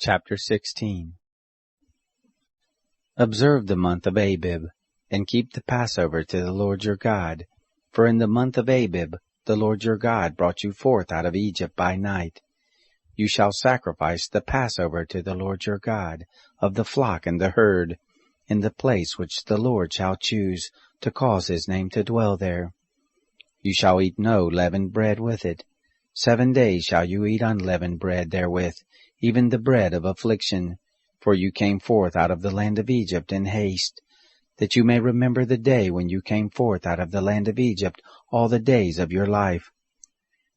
Chapter 16. Observe the month of Abib, and keep the Passover to the Lord your God. For in the month of Abib the Lord your God brought you forth out of Egypt by night. You shall sacrifice the Passover to the Lord your God, of the flock and the herd, in the place which the Lord shall choose, to cause his name to dwell there. You shall eat no leavened bread with it. 7 days shall you eat unleavened bread therewith, even the bread of affliction, for you came forth out of the land of Egypt in haste, that you may remember the day when you came forth out of the land of Egypt all the days of your life.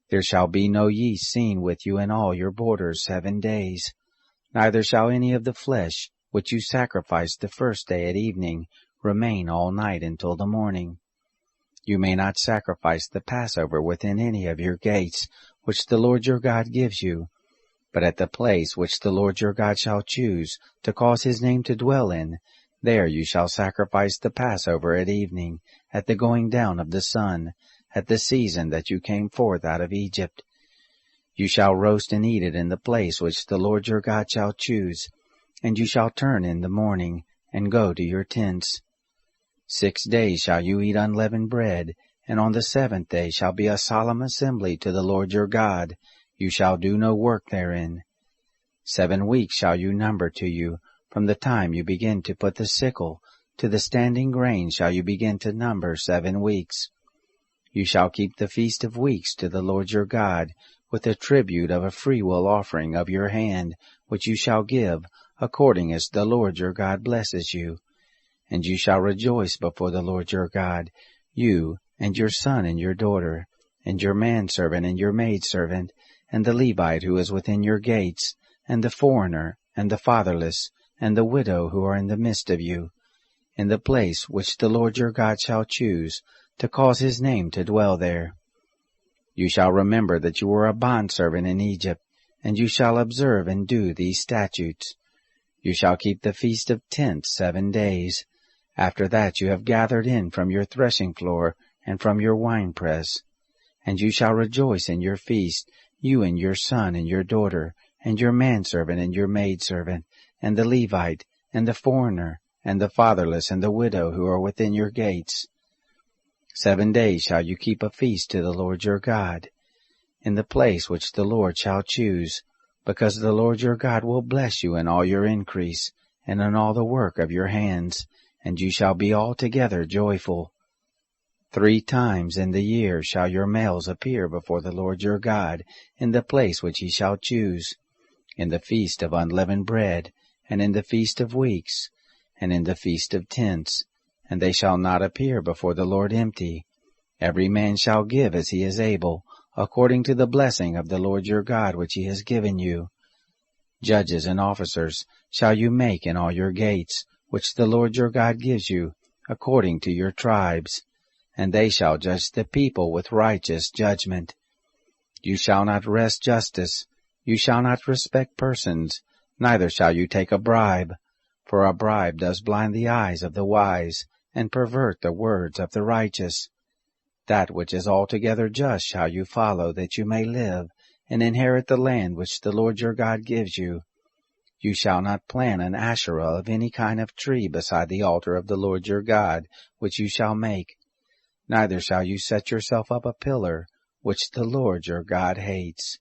There shall be no yeast seen with you in all your borders 7 days, neither shall any of the flesh, which you sacrificed the first day at evening, remain all night until the morning. You may not sacrifice the Passover within any of your gates, which the Lord your God gives you, but at the place which the Lord your God shall choose, to cause his name to dwell in, there you shall sacrifice the Passover at evening, at the going down of the sun, at the season that you came forth out of Egypt. You shall roast and eat it in the place which the Lord your God shall choose, and you shall turn in the morning, and go to your tents. 6 days shall you eat unleavened bread, and on the 7th day shall be a solemn assembly to the Lord your God. You shall do no work therein. 7 weeks shall you number to you, from the time you begin to put the sickle, to the standing grain shall you begin to number 7 weeks. You shall keep the feast of weeks to the Lord your God, with a tribute of a freewill offering of your hand, which you shall give, according as the Lord your God blesses you. And you shall rejoice before the Lord your God, you, and your son and your daughter, and your manservant and your maidservant, and the Levite who is within your gates, and the foreigner, and the fatherless, and the widow who are in the midst of you, in the place which the Lord your God shall choose, to cause his name to dwell there. You shall remember that you were a bondservant in Egypt, and you shall observe and do these statutes. You shall keep the feast of tents 7 days. After that you have gathered in from your threshing floor and from your winepress. And you shall rejoice in your feast, you and your son and your daughter, and your manservant and your maidservant, and the Levite, and the foreigner, and the fatherless, and the widow who are within your gates. 7 days shall you keep a feast to the Lord your God, in the place which the Lord shall choose, because the Lord your God will bless you in all your increase, and in all the work of your hands, and you shall be altogether joyful. 3 times in the year shall your males appear before the Lord your God, in the place which he shall choose, in the feast of unleavened bread, and in the feast of weeks, and in the feast of tents, and they shall not appear before the Lord empty. Every man shall give as he is able, according to the blessing of the Lord your God which he has given you. Judges and officers shall you make in all your gates, which the Lord your God gives you, according to your tribes, and they shall judge the people with righteous judgment. You shall not wrest justice, you shall not respect persons, neither shall you take a bribe, for a bribe does blind the eyes of the wise, and pervert the words of the righteous. That which is altogether just shall you follow, that you may live, and inherit the land which the Lord your God gives you. You shall not plant an Asherah of any kind of tree beside the altar of the Lord your God, which you shall make. Neither shall you set yourself up a pillar, which the Lord your God hates.